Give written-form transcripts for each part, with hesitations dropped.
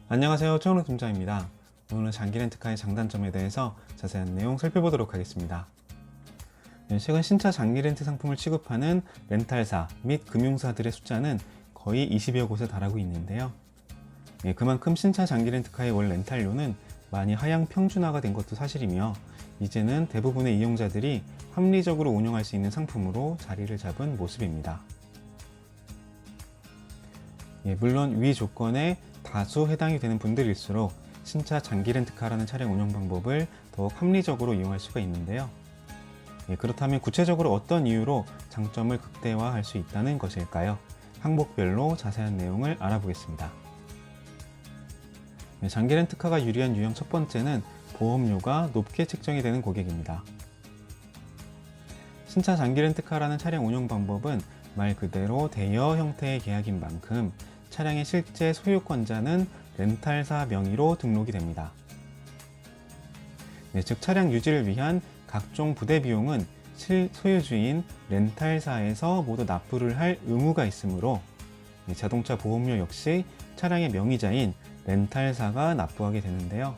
안녕하세요, 최원욱 팀장입니다. 오늘은 장기 렌트카의 장단점에 대해서 자세한 내용 살펴보도록 하겠습니다. 최근 신차 장기 렌트 상품을 취급하는 렌탈사 및 금융사들의 숫자는 거의 20여 곳에 달하고 있는데요. 그만큼 신차 장기 렌트카의 월 렌탈료는 많이 하향 평준화가 된 것도 사실이며, 이제는 대부분의 이용자들이 합리적으로 운영할 수 있는 상품으로 자리를 잡은 모습입니다. 물론 위 조건에 다수 해당이 되는 분들일수록 신차 장기 렌트카라는 차량 운영 방법을 더욱 합리적으로 이용할 수가 있는데요. 그렇다면 구체적으로 어떤 이유로 장점을 극대화할 수 있다는 것일까요? 항목별로 자세한 내용을 알아보겠습니다. 장기 렌트카가 유리한 유형 첫 번째는 보험료가 높게 책정이 되는 고객입니다. 신차 장기 렌트카라는 차량 운영 방법은 말 그대로 대여 형태의 계약인 만큼 차량의 실제 소유권자는 렌탈사 명의로 등록이 됩니다. 즉 차량 유지를 위한 각종 부대 비용은 실소유주인 렌탈사에서 모두 납부를 할 의무가 있으므로 자동차 보험료 역시 차량의 명의자인 렌탈사가 납부하게 되는데요.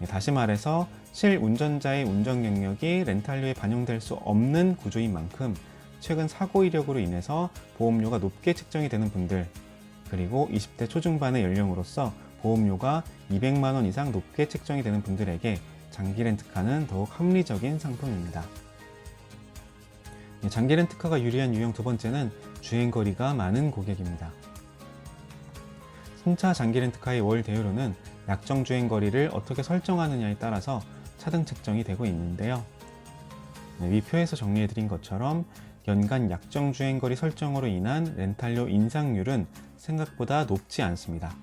다시 말해서 실운전자의 운전 경력이 렌탈료에 반영될 수 없는 구조인 만큼 최근 사고 이력으로 인해서 보험료가 높게 책정이 되는 분들, 그리고 20대 초중반의 연령으로서 보험료가 200만 원 이상 높게 책정이 되는 분들에게 장기 렌트카는 더욱 합리적인 상품입니다. 장기 렌트카가 유리한 유형 두 번째는 주행거리가 많은 고객입니다. 신차 장기 렌트카의 월 대여료는 약정 주행거리를 어떻게 설정하느냐에 따라서 차등 책정이 되고 있는데요. 위 표에서 정리해드린 것처럼 연간 약정 주행거리 설정으로 인한 렌탈료 인상률은 생각보다 높지 않습니다.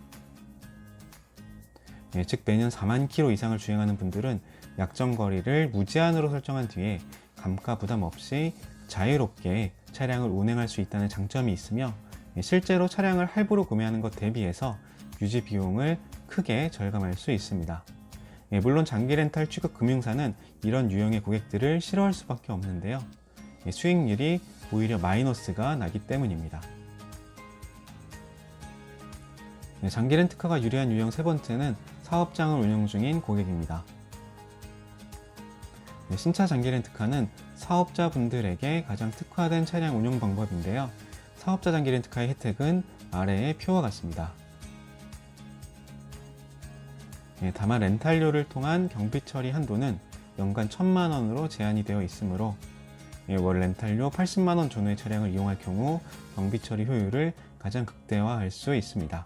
즉 매년 4만 킬로 이상을 주행하는 분들은 약정 거리를 무제한으로 설정한 뒤에 감가 부담 없이 자유롭게 차량을 운행할 수 있다는 장점이 있으며, 실제로 차량을 할부로 구매하는 것 대비해서 유지 비용을 크게 절감할 수 있습니다. 물론 장기 렌탈 취급 금융사는 이런 유형의 고객들을 싫어할 수밖에 없는데요. 수익률이 오히려 마이너스가 나기 때문입니다. 장기 렌트카가 유리한 유형 세 번째는 사업장을 운영 중인 고객입니다. 신차 장기 렌트카는 사업자분들에게 가장 특화된 차량 운영 방법인데요. 사업자 장기 렌트카의 혜택은 아래의 표와 같습니다. 다만 렌탈료를 통한 경비 처리 한도는 연간 1,000만 원으로 제한이 되어 있으므로 월 렌탈료 80만 원 전후의 차량을 이용할 경우 경비 처리 효율을 가장 극대화할 수 있습니다.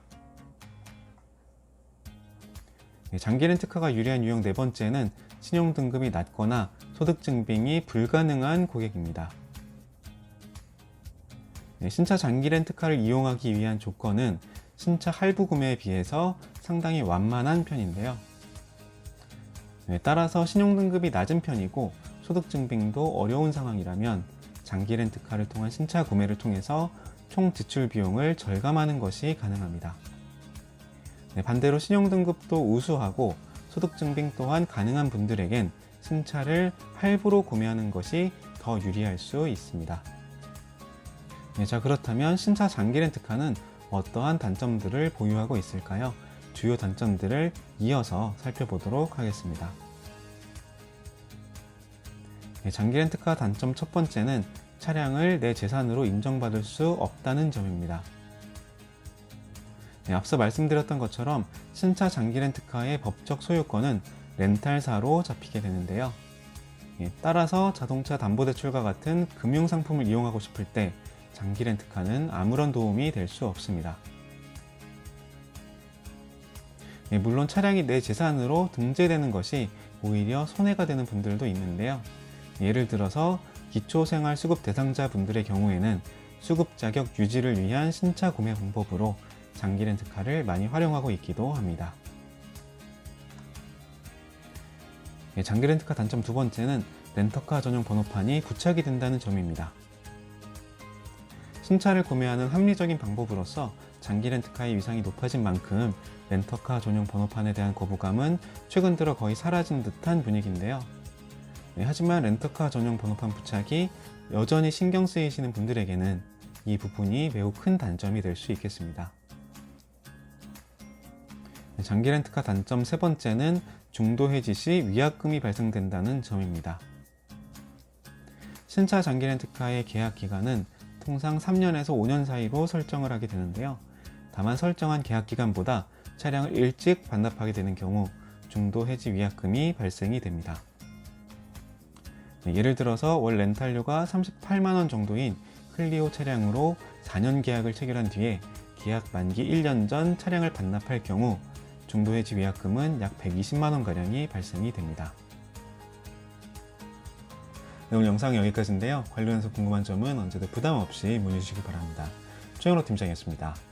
장기 렌트카가 유리한 유형 네 번째는 신용 등급이 낮거나 소득 증빙이 불가능한 고객입니다. 신차 장기 렌트카를 이용하기 위한 조건은 신차 할부 구매에 비해서 상당히 완만한 편인데요. 따라서 신용 등급이 낮은 편이고 소득 증빙도 어려운 상황이라면 장기 렌트카를 통한 신차 구매를 통해서 총 지출 비용을 절감하는 것이 가능합니다. 반대로 신용 등급도 우수하고 소득 증빙 또한 가능한 분들에겐 신차를 할부로 구매하는 것이 더 유리할 수 있습니다. 자, 그렇다면 신차 장기 렌트카는 어떠한 단점들을 보유하고 있을까요? 주요 단점들을 이어서 살펴보도록 하겠습니다. 장기 렌트카 단점 첫 번째는 차량을 내 재산으로 인정받을 수 없다는 점입니다. 앞서 말씀드렸던 것처럼 신차 장기 렌트카의 법적 소유권은 렌탈사로 잡히게 되는데요. 따라서 자동차 담보대출과 같은 금융상품을 이용하고 싶을 때 장기 렌트카는 아무런 도움이 될 수 없습니다. 물론 차량이 내 재산으로 등재되는 것이 오히려 손해가 되는 분들도 있는데요. 예를 들어서 기초생활수급 대상자 분들의 경우에는 수급 자격 유지를 위한 신차 구매 방법으로 장기 렌트카를 많이 활용하고 있기도 합니다. 장기 렌트카 단점 두 번째는 렌터카 전용 번호판이 부착이 된다는 점입니다. 신차를 구매하는 합리적인 방법으로서 장기 렌트카의 위상이 높아진 만큼 렌터카 전용 번호판에 대한 거부감은 최근 들어 거의 사라진 듯한 분위기인데요. 하지만 렌터카 전용 번호판 부착이 여전히 신경 쓰이시는 분들에게는 이 부분이 매우 큰 단점이 될 수 있겠습니다. 장기 렌트카 단점 세 번째는 중도 해지 시 위약금이 발생된다는 점입니다. 신차 장기 렌트카의 계약 기간은 통상 3년에서 5년 사이로 설정을 하게 되는데요. 다만 설정한 계약 기간보다 차량을 일찍 반납하게 되는 경우 중도 해지 위약금이 발생이 됩니다. 예를 들어서 월 렌탈료가 38만 원 정도인 클리오 차량으로 4년 계약을 체결한 뒤에 계약 만기 1년 전 차량을 반납할 경우 중도 해지 위약금은 약 120만 원가량이 발생이 됩니다. 네, 오늘 영상은 여기까지인데요. 관련해서 궁금한 점은 언제든 부담 없이 문의 주시기 바랍니다. 최영로 팀장이었습니다.